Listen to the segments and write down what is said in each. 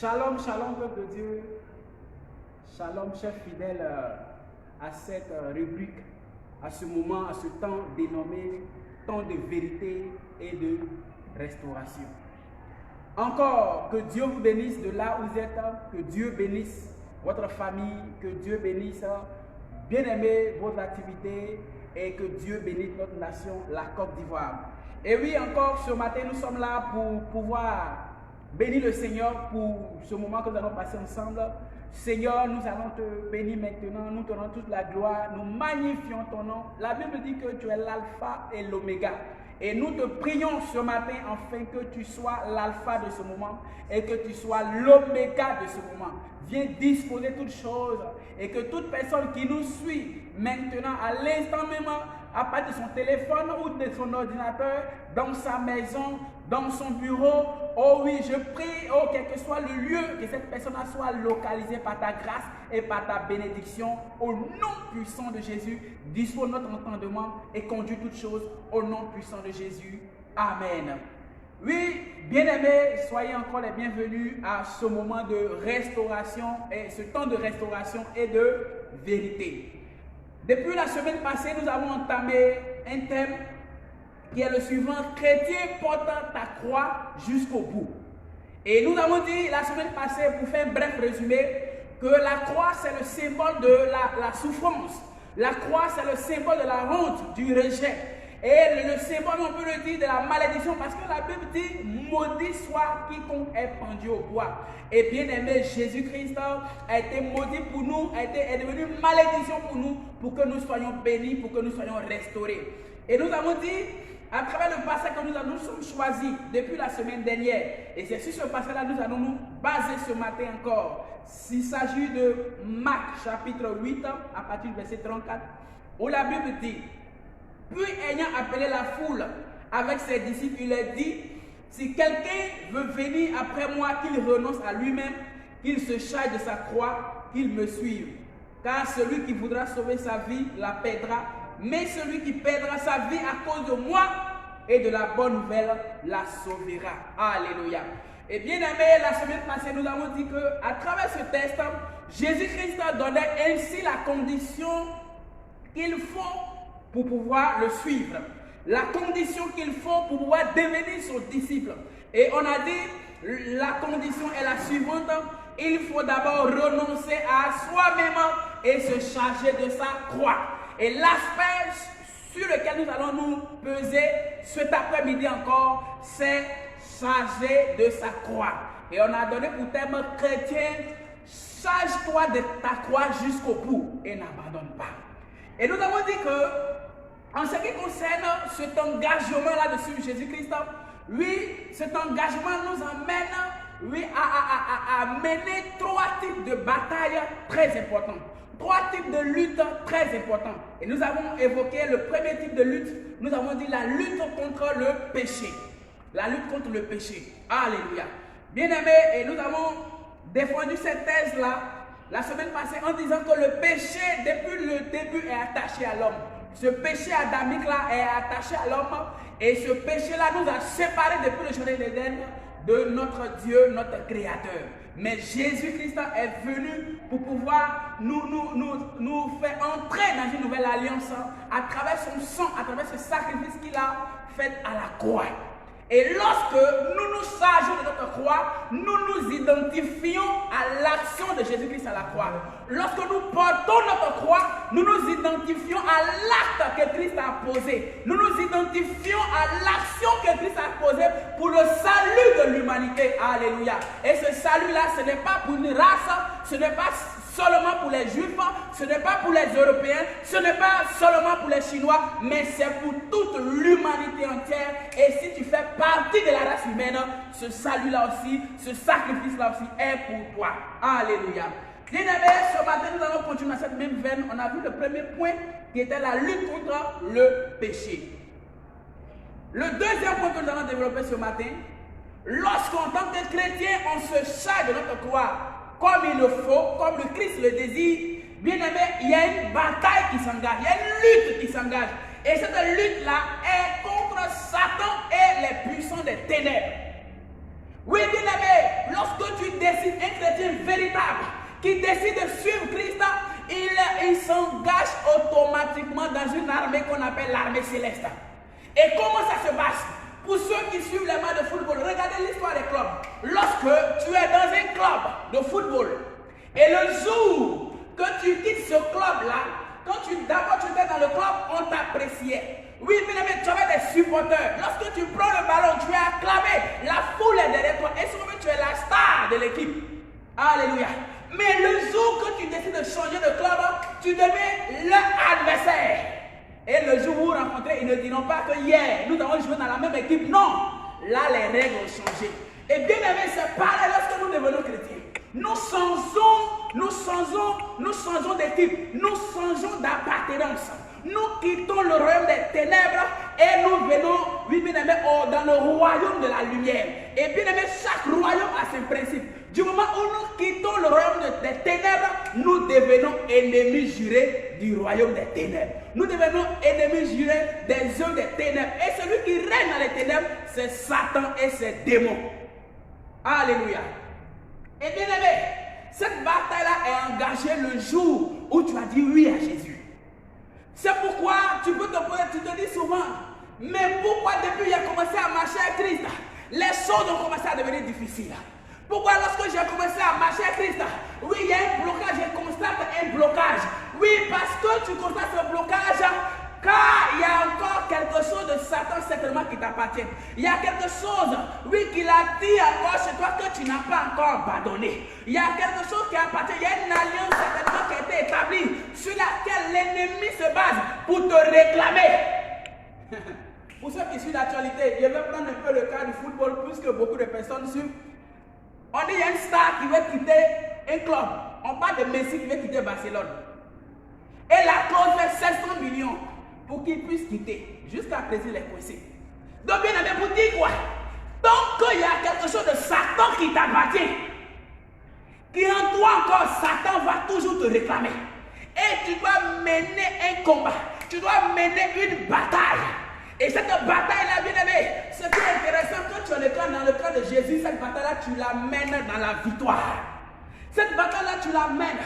Shalom, shalom, peuple de Dieu. Shalom, chers fidèles à cette rubrique, à ce moment, à ce temps dénommé temps de vérité et de restauration. Encore, que Dieu vous bénisse de là où vous êtes, que Dieu bénisse votre famille, que Dieu bénisse, bien aimé, vos activités et que Dieu bénisse notre nation, la Côte d'Ivoire. Et oui, encore ce matin, nous sommes là pour pouvoir bénir le Seigneur pour ce moment que nous allons passer ensemble. Seigneur, nous allons te bénir maintenant, nous te rendons toute la gloire, nous magnifions ton nom. La Bible dit que tu es l'alpha et l'oméga. Et nous te prions ce matin afin que tu sois l'alpha de ce moment et que tu sois l'oméga de ce moment. Viens disposer toutes choses et que toute personne qui nous suit maintenant à l'instant même, à partir de son téléphone ou de son ordinateur, dans sa maison, dans son bureau, oh oui, je prie, oh, quel que soit le lieu, que cette personne soit localisée par ta grâce et par ta bénédiction, au nom puissant de Jésus, dispose notre entendement et conduit toutes choses au nom puissant de Jésus. Amen. Oui, bien-aimés, soyez encore les bienvenus à ce moment de restauration et ce temps de restauration et de vérité. Depuis la semaine passée, nous avons entamé un thème qui est le suivant: chrétien portant ta croix jusqu'au bout. Et nous avons dit la semaine passée, pour faire un bref résumé, que la croix c'est le symbole de la souffrance. La croix c'est le symbole de la honte, du rejet. Et le symbole, on peut le dire, de la malédiction, parce que la Bible dit: maudit soit quiconque est pendu au bois. Et bien aimé, Jésus-Christ a été maudit pour nous, est devenu malédiction pour nous, pour que nous soyons bénis, pour que nous soyons restaurés. Et nous avons dit, à travers le passage que nous sommes choisis depuis la semaine dernière, et c'est sur ce passage-là que nous allons nous baser ce matin encore. S'il s'agit de Marc chapitre 8, à partir du verset 34, où la Bible dit: puis ayant appelé la foule avec ses disciples, il leur dit: si quelqu'un veut venir après moi, qu'il renonce à lui-même, qu'il se charge de sa croix, qu'il me suive. Car celui qui voudra sauver sa vie la perdra, mais celui qui perdra sa vie à cause de moi et de la bonne nouvelle la sauvera. Alléluia. Et bien aimé, la semaine passée, nous avons dit qu'à travers ce texte, Jésus-Christ donnait ainsi la condition qu'il faut pour pouvoir le suivre. La condition qu'il faut pour pouvoir devenir son disciple. Et on a dit, la condition est la suivante: il faut d'abord renoncer à soi-même et se charger de sa croix. Et l'aspect sur lequel nous allons nous peser cet après-midi encore, c'est charger de sa croix. Et on a donné pour thème: chrétien, charge-toi de ta croix jusqu'au bout et n'abandonne pas. Et nous avons dit que, en ce qui concerne cet engagement-là dessus Jésus-Christ, oui, cet engagement nous amène, oui, à mener trois types de batailles très importantes. Trois types de luttes très importantes. Et nous avons évoqué le premier type de lutte. Nous avons dit la lutte contre le péché. La lutte contre le péché. Alléluia. Bien aimé, et nous avons défendu cette thèse-là la semaine passée en disant que le péché, depuis le début, est attaché à l'homme. Ce péché adamique-là est attaché à l'homme. Et ce péché-là nous a séparés depuis le jardin d'Éden de notre Dieu, notre Créateur. Mais Jésus-Christ est venu pour pouvoir nous faire entrer dans une nouvelle alliance à travers son sang, à travers ce sacrifice qu'il a fait à la croix. Et lorsque nous nous chargeons de notre croix, nous nous identifions à l'action de Jésus-Christ à la croix. Lorsque nous portons notre croix, nous nous identifions à l'acte que Christ a posé. Nous nous identifions à l'action que Christ a posée pour le salut de l'humanité. Alléluia. Et ce salut-là, ce n'est pas pour une race, ce n'est pas seulement pour les Juifs, ce n'est pas pour les Européens, ce n'est pas seulement pour les Chinois, mais c'est pour toute l'humanité entière. Et si tu fais partie de la race humaine, ce salut-là aussi, ce sacrifice-là aussi est pour toi. Alléluia. Bien aimé, ce matin, nous allons continuer dans cette même veine. On a vu le premier point qui était la lutte contre le péché. Le deuxième point que nous allons développer ce matin: lorsqu'en tant que chrétien, on se charge de notre croix comme il le faut, comme le Christ le désire, bien aimé, il y a une bataille qui s'engage, il y a une lutte qui s'engage. Et cette lutte-là est contre Satan et les puissants des ténèbres. Oui, bien aimé, lorsque tu décides décide, un chrétien véritable, qui décide de suivre Christ, il s'engage automatiquement dans une armée qu'on appelle l'armée céleste. Et comment ça se passe? Pour ceux qui suivent les matchs de football, regardez l'histoire des clubs. Lorsque tu es dans un club de football, et le jour que tu quittes ce club-là, quand d'abord tu étais dans le club, on t'appréciait. Oui, bien aimé, tu avais des supporters. Lorsque tu prends le ballon, tu es acclamé. La foule est derrière toi. Et souvent, tu es la star de l'équipe. Alléluia. Mais le jour que tu décides de changer de club, tu deviens l'adversaire. Et le jour où vous rencontrez, ils ne diront pas que hier, nous avons joué dans la même équipe. Non. Là, les règles ont changé. Et bien aimé, c'est pareil lorsque nous devenons chrétiens. Nous changeons d'équipe. Nous changeons d'appartenance. Nous quittons le royaume des ténèbres et nous venons, oui, bien aimé, dans le royaume de la lumière. Et bien aimé, chaque royaume a ses principes. Du moment où nous quittons le royaume des ténèbres, nous devenons ennemis jurés du royaume des ténèbres. Nous devenons ennemis jurés des œuvres des ténèbres. Et celui qui règne dans les ténèbres, c'est Satan et ses démons. Alléluia. Et bien aimé, cette bataille-là est engagée le jour où tu as dit oui à Jésus. C'est pourquoi tu peux te poser, tu te dis souvent, mais pourquoi depuis que j'ai commencé à marcher à Christ, les choses ont commencé à devenir difficiles? Pourquoi lorsque j'ai commencé à marcher à Christ, oui, il y a un blocage, je constate un blocage. Oui, parce que tu constates ce blocage, car il y a encore quelque chose de Satan certainement qui t'appartient. Il y a quelque chose, oui, qu'il a dit encore chez toi que tu n'as pas encore abandonné. Il y a quelque chose qui appartient, il y a une alliance certainement qui a été établie sur laquelle l'ennemi se base pour te réclamer. Pour ceux qui suivent l'actualité, je vais prendre un peu le cas du football puisque beaucoup de personnes suivent. On dit qu'il y a une star qui veut quitter un club. On parle de Messi qui veut quitter Barcelone. Et la clause fait 700 millions. Pour qu'il puisse quitter. Jusqu'à présent, il est coincé. Donc, bien aimé, pour dire quoi? Tant qu'il y a quelque chose de Satan qui t'appartient, qui en toi encore, Satan va toujours te réclamer. Et tu dois mener un combat. Tu dois mener une bataille. Et cette bataille-là, bien aimé, ce qui est intéressant, quand tu es dans le camp de Jésus, cette bataille-là, tu la mènes dans la victoire. Cette bataille-là, tu la mènes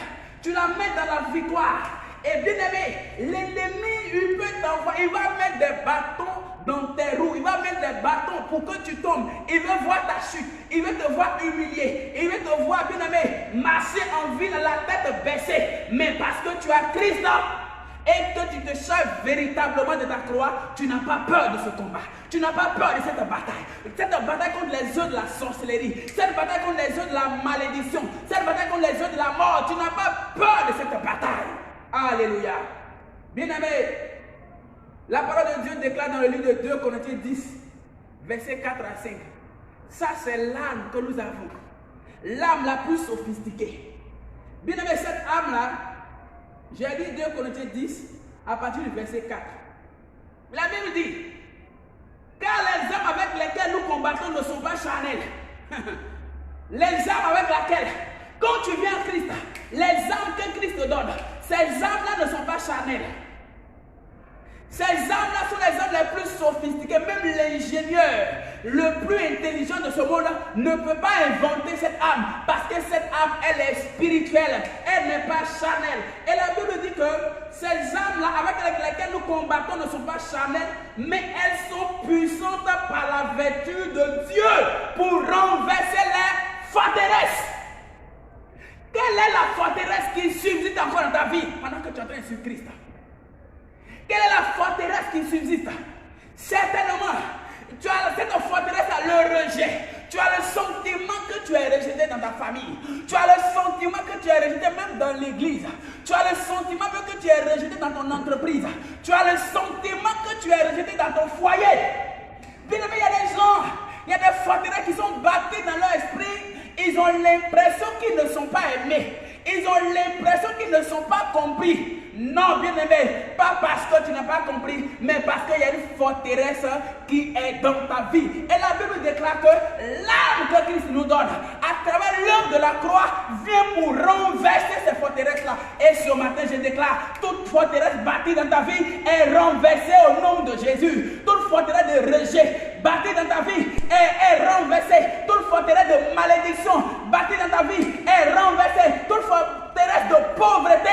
dans la victoire. Et bien aimé, l'ennemi, il peut t'envoyer, il va mettre des bâtons dans tes roues, il va mettre des bâtons pour que tu tombes. Il veut voir ta chute, il veut te voir humilié, il veut te voir, bien aimé, marcher en ville, la tête baissée. Mais parce que tu as Christ et que tu te charges véritablement de ta croix, tu n'as pas peur de ce combat. Tu n'as pas peur de cette bataille. Cette bataille contre les œuvres de la sorcellerie, cette bataille contre les œuvres de la malédiction, cette bataille contre les œuvres de la mort, tu n'as pas peur de cette bataille. Alléluia. Bien-aimé, la parole de Dieu déclare dans le livre de 2 Corinthiens 10, versets 4 à 5. Ça, c'est l'âme que nous avons. L'âme la plus sophistiquée. Bien-aimé, cette âme-là, j'ai dit 2 Corinthiens 10, à partir du verset 4. La Bible dit, car les armes avec lesquelles nous combattons ne sont pas charnelles. Les armes avec lesquelles, quand tu viens à Christ, les armes que Christ te donne, ces armes-là ne sont pas charnelles. Ces armes-là sont les armes les plus sophistiquées. Même l'ingénieur le plus intelligent de ce monde ne peut pas inventer cette arme. Parce que cette arme, elle est spirituelle. Elle n'est pas charnelle. Et la Bible dit que ces armes-là avec lesquelles nous combattons ne sont pas charnelles, mais elles sont puissantes par la vertu de Dieu pour renverser les forteresses. Quelle est la forteresse qui subsiste encore dans ta vie pendant que tu es en train de suivre Christ? Quelle est la forteresse qui subsiste? Certainement, tu as cette forteresse à le rejet. Tu as le sentiment que tu es rejeté dans ta famille. Tu as le sentiment que tu es rejeté même dans l'église. Tu as le sentiment que tu es rejeté dans ton entreprise. Tu as le sentiment que tu es rejeté dans ton foyer. Bien aimé, il y a des gens, il y a des forteresses qui sont bâties dans leur esprit. Ils ont l'impression qu'ils ne sont pas aimés. Ils ont l'impression qu'ils ne sont pas compris. Non, bien aimé, pas parce que tu n'as pas compris, mais parce qu'il y a une forteresse qui est dans ta vie. Et la Bible déclare que l'âme que Christ nous donne, à travers l'œuvre de la croix, vient pour renverser ces forteresses-là. Et ce matin, je déclare, toute forteresse bâtie dans ta vie est renversée au nom de Jésus. Toute forteresse de rejet bâtie dans ta vie est renversée. Toute forteresse de malédiction bâtie bâtie dans ta vie est renversée. Toute forteresse de pauvreté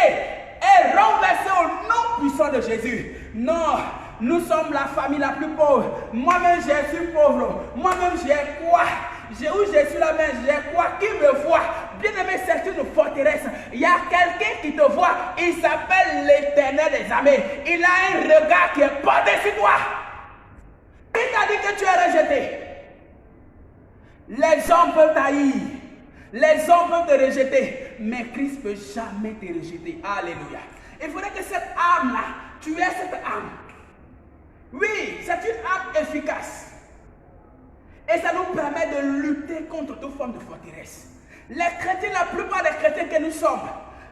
est renversée au nom puissant de Jésus. Non, nous sommes la famille la plus pauvre. Moi-même, je suis pauvre. Moi-même, j'ai quoi? Où je suis la main, j'ai quoi? Qui me voit? Bien-aimé, c'est une forteresse. Il y a quelqu'un qui te voit. Il s'appelle l'Éternel des armées. Il a un regard qui est porté sur toi. Il t'a dit que tu es rejeté. Les hommes peuvent t'haïr. Les hommes peuvent te rejeter. Mais Christ ne peut jamais te rejeter. Alléluia. Il faudrait que cette âme-là, tu aies cette âme. Oui, c'est une âme efficace. Et ça nous permet de lutter contre toute forme de forteresse. Les chrétiens, la plupart des chrétiens que nous sommes,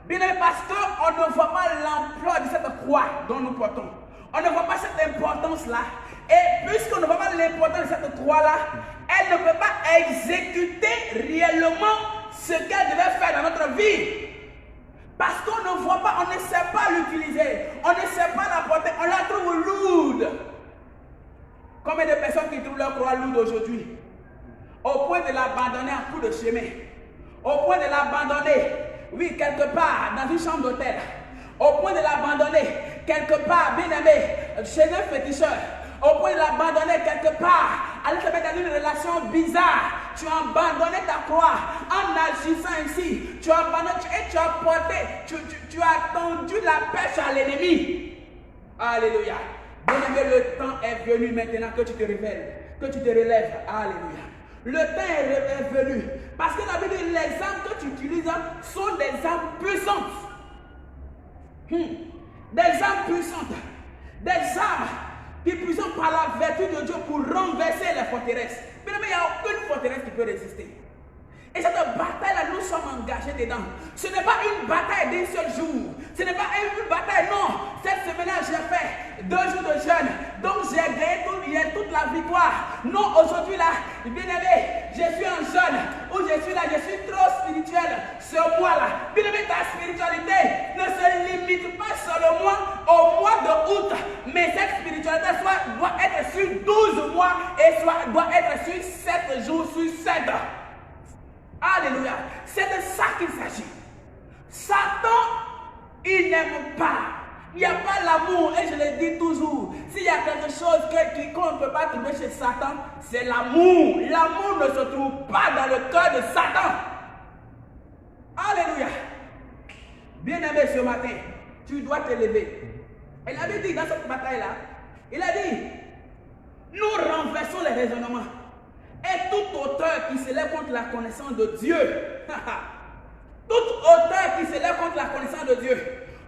bien parce qu'on ne voit pas l'emploi de cette croix dont nous portons. On ne voit pas cette importance-là. Et puisqu'on ne voit pas l'importance de cette croix-là, elle ne peut pas exécuter réellement ce qu'elle devait faire dans notre vie. Parce qu'on ne voit pas, on ne sait pas l'utiliser, on ne sait pas la porter, on la trouve lourde. Combien de personnes qui trouvent leur croix lourde aujourd'hui? Au point de l'abandonner en coup de chemin. Au point de l'abandonner, oui, quelque part, dans une chambre d'hôtel. Au point de l'abandonner, quelque part, bien aimé, chez un féticheur. Au point de l'abandonner quelque part, aller te mettre dans une relation bizarre. Tu as abandonné ta croix en agissant ainsi. Tu as abandonné et tu as porté, tu as tendu la pêche à l'ennemi. Alléluia. Bien-aimé, le temps est venu maintenant que tu te révèles, que tu te relèves. Alléluia. Le temps est venu. Parce que la Bible dit les armes que tu utilises sont des armes puissantes. Des armes puissantes. Des armes qui puissent par la vertu de Dieu pour renverser les forteresses. Mais il n'y a aucune forteresse qui peut résister. Et cette bataille-là, nous sommes engagés dedans. Ce n'est pas une bataille d'un seul jour. Ce n'est pas une bataille, non. Cette semaine-là, j'ai fait 2 jours de jeûne. Donc, j'ai gagné toute la victoire. Non, aujourd'hui, là, bien aimé, je suis en jeûne. Où je suis là, je suis trop spirituel. Ce mois-là, bien aimé, ta spiritualité ne se limite pas seulement au mois d'août. Mais cette spiritualité doit être sur 12 mois et doit être sur 7 jours, sur 7 ans. Alléluia. C'est de ça qu'il s'agit. Satan, il n'aime pas. Il n'y a pas l'amour. Et je le dis toujours. S'il y a quelque chose qu'on ne peut pas trouver chez Satan, c'est l'amour. L'amour ne se trouve pas dans le cœur de Satan. Alléluia. Bien-aimé, ce matin, tu dois te lever. Il avait dit dans cette bataille-là, il a dit, nous renversons les raisonnements. Et tout auteur qui s'élève contre la connaissance de Dieu, tout auteur qui s'élève contre la connaissance de Dieu,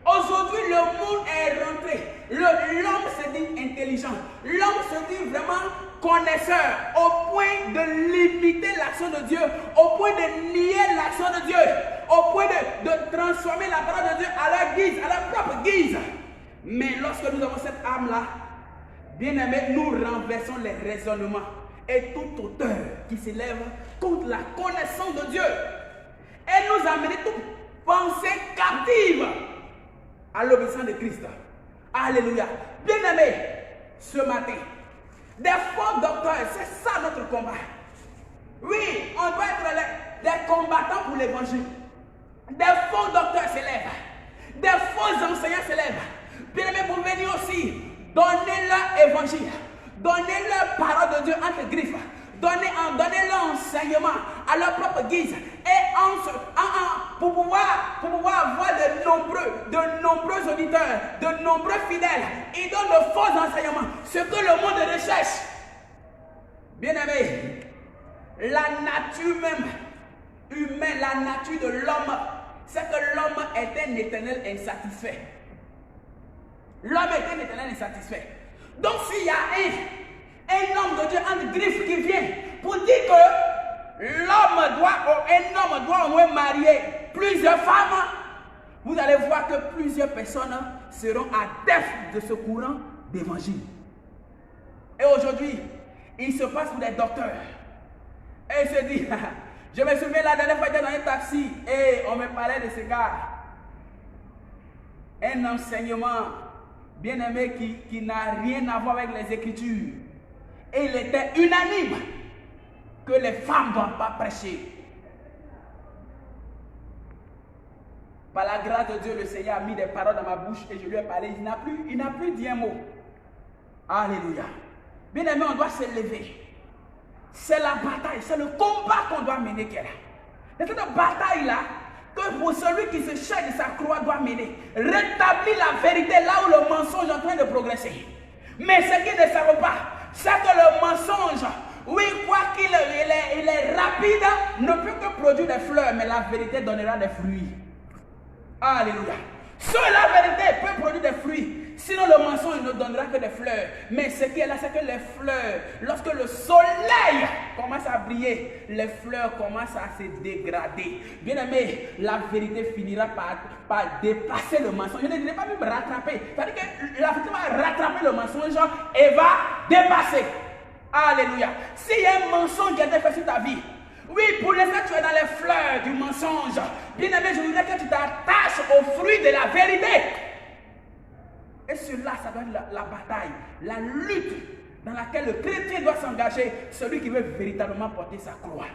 aujourd'hui le monde est rentré, l'homme se dit intelligent, l'homme se dit vraiment connaisseur, au point de limiter l'action de Dieu, au point de nier l'action de Dieu, au point de transformer la parole de Dieu à leur guise, à leur propre guise. Mais lorsque nous avons cette âme-là, bien aimé, nous renversons les raisonnements. Et tout auteur qui s'élève contre la connaissance de Dieu et nous amener toute pensée captive à l'obéissance de Christ. Alléluia. Bien-aimés, ce matin, des faux docteurs, c'est ça notre combat. Oui, on doit être des combattants pour l'évangile. Des faux docteurs s'élèvent, des faux enseignants s'élèvent. Bien-aimés, pour venir aussi, donnez-leur évangile. Donnez-leur parole de Dieu entre griffes. Donnez-leur enseignement à leur propre guise. Et pour pouvoir avoir de nombreux auditeurs, de nombreux fidèles, ils donnent de faux enseignements. Ce que le monde recherche. Bien-aimés, la nature même humaine, la nature de l'homme, c'est que l'homme est un éternel insatisfait. L'homme est un éternel insatisfait. Donc s'il y a un homme de Dieu en griffe qui vient pour dire que un homme doit au moins marier plusieurs femmes, vous allez voir que plusieurs personnes seront adeptes de ce courant d'évangile. Et aujourd'hui, il se passe pour des docteurs. Et il se dit, je me souviens la dernière fois, j'étais dans un taxi et on me parlait de ce gars. Un enseignement bien-aimé qui n'a rien à voir avec les Écritures. Et il était unanime que les femmes ne doivent pas prêcher. Par la grâce de Dieu, le Seigneur a mis des paroles dans ma bouche et je lui ai parlé. Il n'a plus dit un mot. Alléluia. Bien aimé, on doit se lever. C'est la bataille, c'est le combat qu'on doit mener qui est là. C'est cette bataille-là que pour celui qui se cherche de sa croix doit mener. Rétablir la vérité là où le mensonge est en train de progresser. Mais ce qu'ils ne savent pas, c'est que le mensonge, oui, quoi qu'il est rapide, ne peut que produire des fleurs, mais la vérité donnera des fruits. Alléluia. Seule la vérité peut produire des fruits. Sinon, le mensonge ne donnera que des fleurs. Mais ce qui est là, c'est que les fleurs, lorsque le soleil commence à briller, les fleurs commencent à se dégrader. Bien aimé, la vérité finira par dépasser le mensonge. Je ne dirais pas même rattraper. C'est-à-dire que la vérité va rattraper le mensonge et va dépasser. Alléluia. S'il y a un mensonge qui a été fait sur ta vie, oui, pour l'instant, tu es dans les fleurs du mensonge. Bien aimé, je voudrais que tu t'attaches au fruit de la vérité. Et cela, ça doit être la bataille, la lutte dans laquelle le chrétien doit s'engager, celui qui veut véritablement porter sa croix.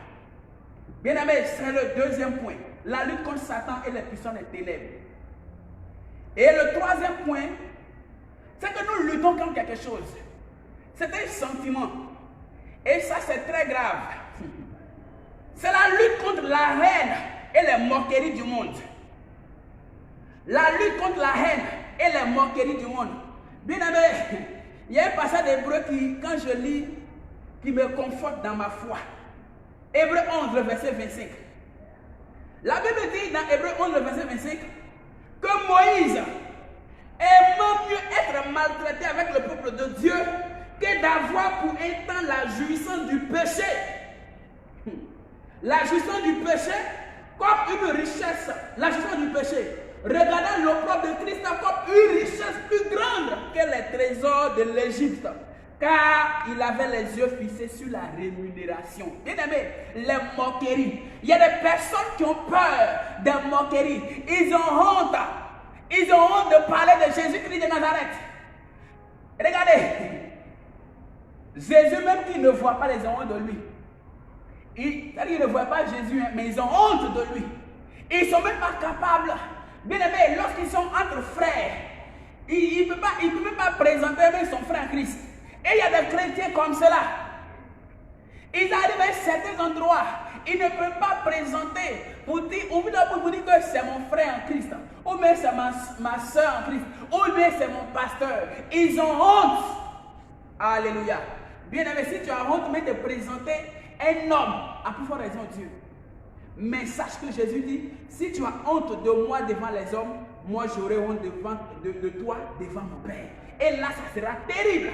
Bien aimé, c'est le deuxième point. La lutte contre Satan et les puissants des ténèbres. Et le troisième point, c'est que nous luttons contre quelque chose. C'est un sentiment. Et ça, c'est très grave. C'est la lutte contre la haine et les moqueries du monde. La lutte contre la haine et les moqueries du monde. Bien aimé, il y a un passage d'Hébreu qui, quand je lis, qui me conforte dans ma foi. Hébreu 11, le verset 25. La Bible dit dans Hébreu 11, le verset 25, que Moïse aimait mieux être maltraité avec le peuple de Dieu que d'avoir pour un temps la jouissance du péché. La jouissance du péché comme une richesse. La jouissance du péché. Regardant l'opprobre de Christ comme une richesse plus grande que les trésors de l'Égypte. Car il avait les yeux fixés sur la rémunération. Bien aimé, les moqueries. Il y a des personnes qui ont peur des moqueries. Ils ont honte. Ils ont honte de parler de Jésus-Christ de Nazareth. Regardez. Jésus même qui ne voit pas les honte de lui. C'est-à-dire qu'ils ne voient pas Jésus, mais ils ont honte de lui. Ils ne sont même pas capables. Bien aimé, lorsqu'ils sont entre frères, il ne peut même pas présenter même son frère Christ. Et il y a des chrétiens comme cela. Ils arrivent à certains endroits, ils ne peuvent pas présenter pour dire que c'est mon frère en Christ, ou bien c'est ma soeur en Christ, ou bien c'est mon pasteur. Ils ont honte. Alléluia. Bien aimé, si tu as honte même de présenter un homme, à plus forte raison Dieu. Mais sache que Jésus dit, si tu as honte de moi devant les hommes, moi j'aurai honte de toi devant mon Père. Et là, ça sera terrible.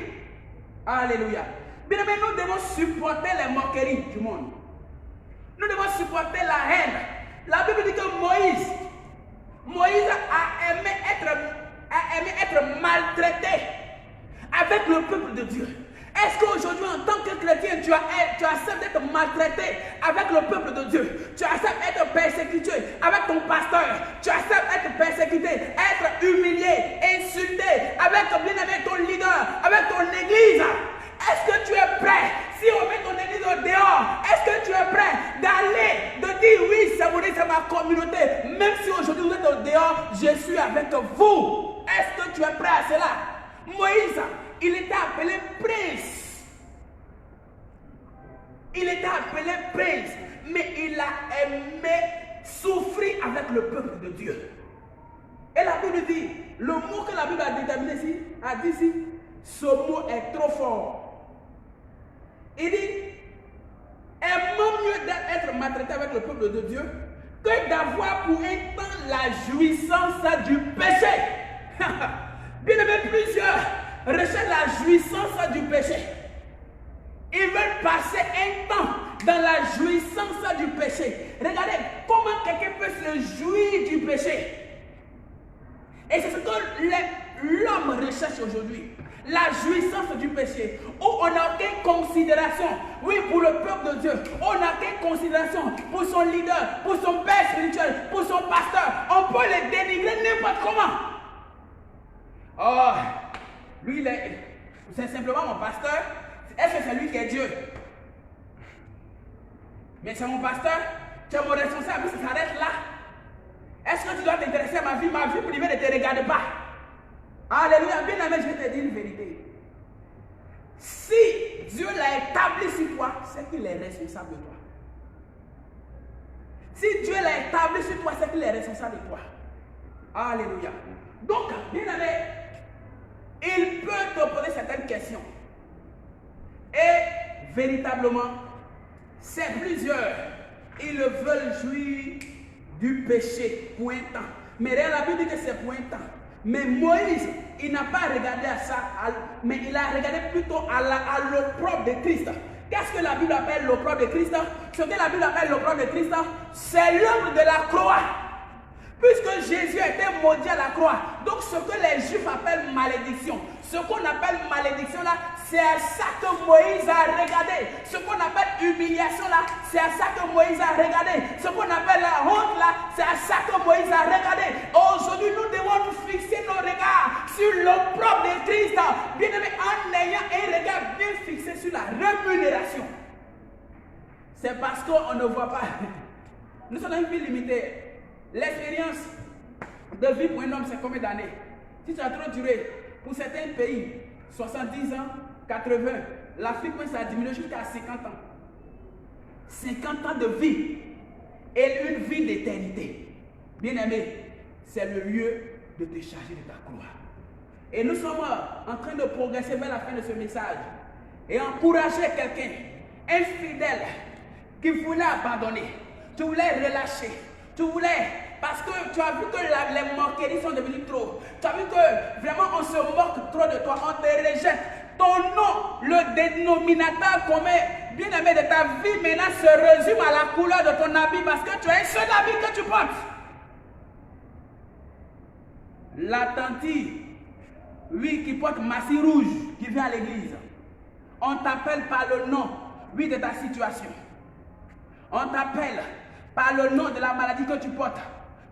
Alléluia. Bien aimé, nous devons supporter les moqueries du monde. Nous devons supporter la haine. La Bible dit que Moïse a aimé être maltraité avec le peuple de Dieu. Est-ce qu'aujourd'hui, en tant que chrétien, tu acceptes d'être maltraité avec le peuple de Dieu? Tu acceptes d'être persécuté avec ton pasteur? Tu acceptes d'être persécuté, être humilié, insulté avec ton bien-aimé, ton leader, avec ton église? Est-ce que tu es prêt, si on met ton église au dehors, est-ce que tu es prêt d'aller, de dire oui, c'est ma communauté, même si aujourd'hui vous êtes au dehors, je suis avec vous? Est-ce que tu es prêt à cela? Moïse, il était appelé prince. Il était appelé prince, mais il a aimé souffrir avec le peuple de Dieu. Et la Bible dit, le mot que la Bible a déterminé ici, a dit ici, ce mot est trop fort. Il dit, aimons mieux d'être maltraité avec le peuple de Dieu que d'avoir pour un temps la jouissance du péché. Bien aimé, plusieurs recherchent la jouissance du péché. Ils veulent passer un temps dans la jouissance du péché. Regardez comment quelqu'un peut se jouir du péché. Et c'est ce que l'homme recherche aujourd'hui. La jouissance du péché. Où on n'a aucune considération. Oui, pour le peuple de Dieu. On n'a aucune considération pour son leader, pour son père spirituel, pour son pasteur. On peut le dénigrer n'importe comment. Oh, lui, c'est simplement mon pasteur. Est-ce que c'est lui qui est Dieu? Mais c'est mon pasteur, tu es mon responsable, ça s'arrête là. Est-ce que tu dois t'intéresser à ma vie? Ma vie privée ne te regarde pas. Alléluia. Bien aimé, je vais te dire une vérité. Si Dieu l'a établi sur toi, c'est qu'il est responsable de toi. Si Dieu l'a établi sur toi, c'est qu'il est responsable de toi. Alléluia. Donc, bien aimé, il peut te poser certaines questions. Et véritablement, c'est plusieurs. Ils veulent jouir du péché pour un temps. Mais la Bible dit que c'est pour un temps. Mais Moïse, il n'a pas regardé à ça, mais il a regardé plutôt à l'opprobre de Christ. Qu'est-ce que la Bible appelle l'opprobre de Christ? Ce que la Bible appelle l'opprobre de Christ, c'est l'œuvre de la croix. Puisque Jésus a été maudit à la croix. Donc ce que les Juifs appellent malédiction, ce qu'on appelle malédiction là, c'est à ça que Moïse a regardé. Ce qu'on appelle humiliation là, c'est à ça que Moïse a regardé. Ce qu'on appelle la honte là, c'est à ça que Moïse a regardé. Aujourd'hui, nous devons nous fixer nos regards sur l'opprobre de Christ. Bien aimé, en ayant un regard bien fixé sur la rémunération. C'est parce qu'on ne voit pas. Nous sommes dans une vie limitée. L'expérience de vie pour un homme, c'est combien d'années? Si tu as trop duré, pour certains pays, 70 ans, 80, l'Afrique, ça a diminué jusqu'à 50 ans. 50 ans de vie et une vie d'éternité. Bien aimé, c'est le lieu de te charger de ta croix. Et nous sommes en train de progresser vers la fin de ce message et encourager quelqu'un, infidèle, qui voulait abandonner, tu voulais relâcher, tu voulais, parce que tu as vu que les moqueries sont devenues trop. Tu as vu que vraiment on se moque trop de toi, on te rejette. Ton nom, le dénominateur commun, bien aimé de ta vie, maintenant se résume à la couleur de ton habit parce que tu as un seul habit que tu portes. La tante, oui, qui porte massie rouge, qui vient à l'église. On t'appelle par le nom, oui, de ta situation. On t'appelle par le nom de la maladie que tu portes.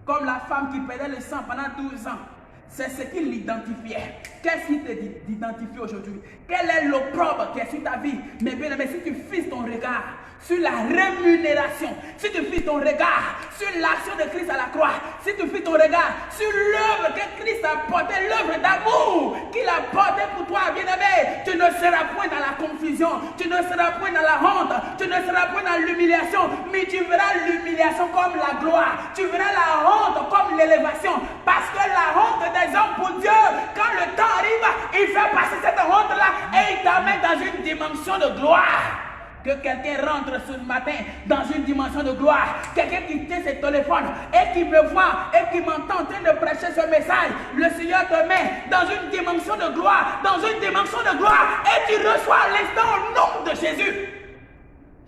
Comme la femme qui perdait le sang pendant 12 ans. C'est ce qui l'identifiait. Qu'est-ce qui t'identifie aujourd'hui? Quel est l'opprobre qui est sur ta vie? Mais bien aimé, si tu fixes ton regard sur la rémunération, si tu fixes ton regard sur l'action de Christ à la croix, si tu fixes ton regard sur l'œuvre que Christ a portée, l'œuvre d'amour qu'il a portée pour toi, bien aimé, tu ne seras point dans la confusion, tu ne seras point dans la honte, tu ne seras point dans l'humiliation, mais tu verras l'humiliation comme la gloire, tu verras la honte comme l'élévation, parce que la honte des hommes pour Dieu, quand le temps arrive, il fait passer cette honte-là et il t'amène dans une dimension de gloire. Que quelqu'un rentre ce matin dans une dimension de gloire. Quelqu'un qui tient ses téléphones et qui me voit et qui m'entend en train de prêcher ce message. Le Seigneur te met dans une dimension de gloire, dans une dimension de gloire et tu reçois à l'instant au nom de Jésus.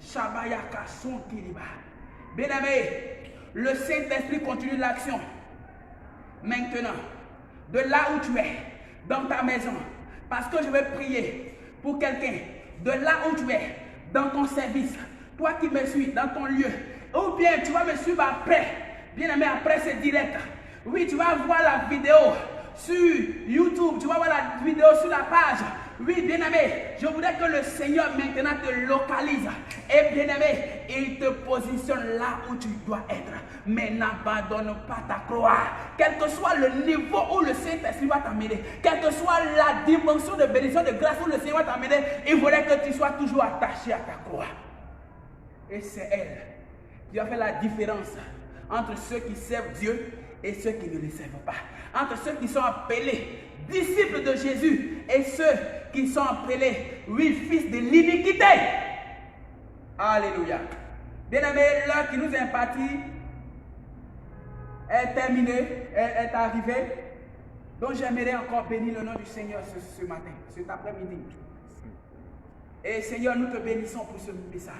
Shabayaka son kiriba. Bien aimé, le Saint-Esprit continue l'action. Maintenant, de là où tu es, dans ta maison, parce que je vais prier pour quelqu'un, de là où tu es, dans ton service, toi qui me suis dans ton lieu, ou bien tu vas me suivre après, bien aimé, après ce direct. Oui, tu vas voir la vidéo sur YouTube, tu vas voir la vidéo sur la page. Oui, bien aimé, je voudrais que le Seigneur maintenant te localise. Et bien aimé, il te positionne là où tu dois être. Mais n'abandonne pas ta croix. Quel que soit le niveau où le Saint-Esprit va t'amener, quelle que soit la dimension de bénédiction, de grâce où le Seigneur va t'amener, il voudrait que tu sois toujours attaché à ta croix. Et c'est elle qui va faire la différence entre ceux qui servent Dieu et ceux qui ne le servent pas. Entre ceux qui sont appelés disciples de Jésus et ceux qui sont appelés, oui, fils de l'iniquité. Alléluia. Bien-aimé, l'heure qui nous est impartie est terminée, est arrivée. Donc j'aimerais encore bénir le nom du Seigneur ce matin, cet après-midi. Et Seigneur, nous te bénissons pour ce message.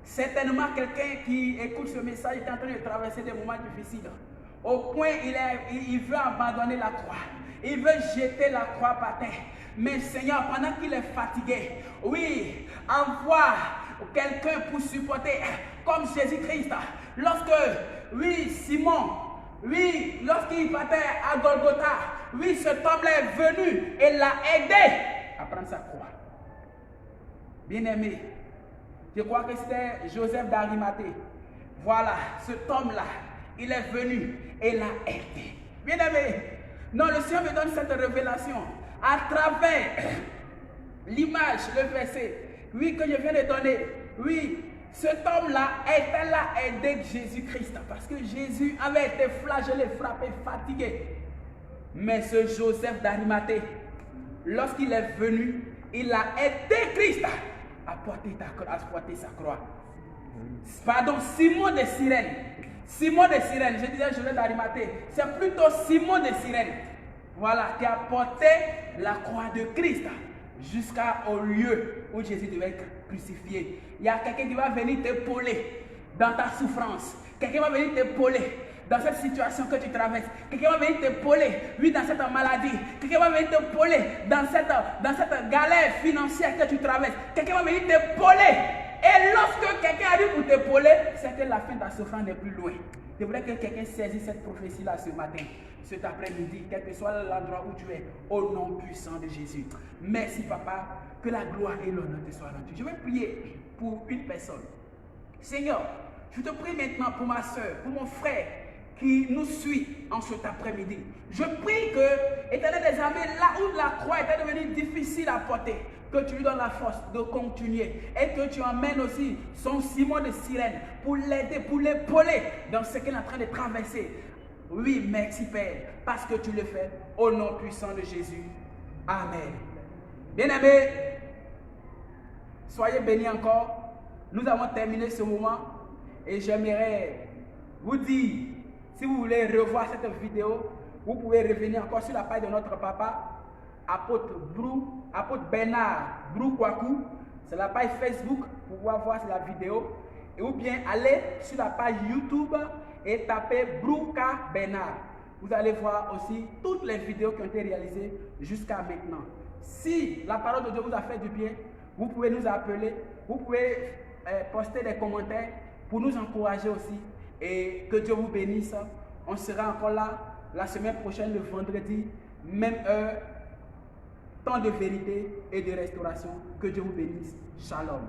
Certainement quelqu'un qui écoute ce message est en train de traverser des moments difficiles. Au point il veut abandonner la croix. Il veut jeter la croix par terre. Mais Seigneur, pendant qu'il est fatigué, oui, envoie quelqu'un pour supporter, comme Jésus-Christ. Lorsque, oui, Simon, oui, lorsqu'il partait à Golgotha, oui, cet homme-là est venu et l'a aidé à prendre sa croix. Bien-aimé, je crois que c'était Joseph d'Arimathée. Voilà, cet homme-là il est venu et l'a aidé. Bien aimé, non, le Seigneur me donne cette révélation à travers l'image, le verset, oui, que je viens de donner. Oui, cet homme-là était là à aider Jésus-Christ parce que Jésus avait été flagellé, frappé, fatigué. Mais ce Joseph d'Arimathée, lorsqu'il est venu, il a aidé Christ à porter sa croix. Pardon, Simon de Cyrène. Simon de Cyrène, je disais Joseph d'Arimathée, c'est plutôt Simon de Cyrène, voilà, qui a porté la croix de Christ jusqu'au lieu où Jésus devait être crucifié. Il y a quelqu'un qui va venir t'épauler dans ta souffrance. Quelqu'un va venir t'épauler dans cette situation que tu traverses. Quelqu'un va venir t'épauler, oui, dans cette maladie. Quelqu'un va venir t'épauler dans cette galère financière que tu traverses. Quelqu'un va venir t'épauler. Et lorsque quelqu'un arrive pour t'épauler, c'est que la fin de ta souffrance n'est plus loin. Je voudrais que quelqu'un saisisse cette prophétie-là ce matin, cet après-midi, quel que soit l'endroit où tu es, au nom puissant de Jésus. Merci, Papa, que la gloire et l'honneur te soient rendus. Je vais prier pour une personne. Seigneur, je te prie maintenant pour ma soeur, pour mon frère qui nous suit en cet après-midi. Je prie que, éternel des armées, là où la croix était devenue difficile à porter, que tu lui donnes la force de continuer et que tu emmènes aussi son Simon de Cyrène pour l'aider, pour l'épauler dans ce qu'elle est en train de traverser. Oui, merci Père, parce que tu le fais au nom puissant de Jésus. Amen. Bien-aimés, soyez bénis encore. Nous avons terminé ce moment et j'aimerais vous dire, si vous voulez revoir cette vidéo, vous pouvez revenir encore sur la page de notre papa, apôtre Bernard Brou-Kwaku. C'est la page Facebook pour pouvoir voir la vidéo. Et ou bien aller sur la page YouTube et taper Brouka Bernard. Vous allez voir aussi toutes les vidéos qui ont été réalisées jusqu'à maintenant. Si la parole de Dieu vous a fait du bien, vous pouvez nous appeler, vous pouvez poster des commentaires pour nous encourager aussi. Et que Dieu vous bénisse. On sera encore là la semaine prochaine, le vendredi, même heure, temps de vérité et de restauration. Que Dieu vous bénisse. Shalom.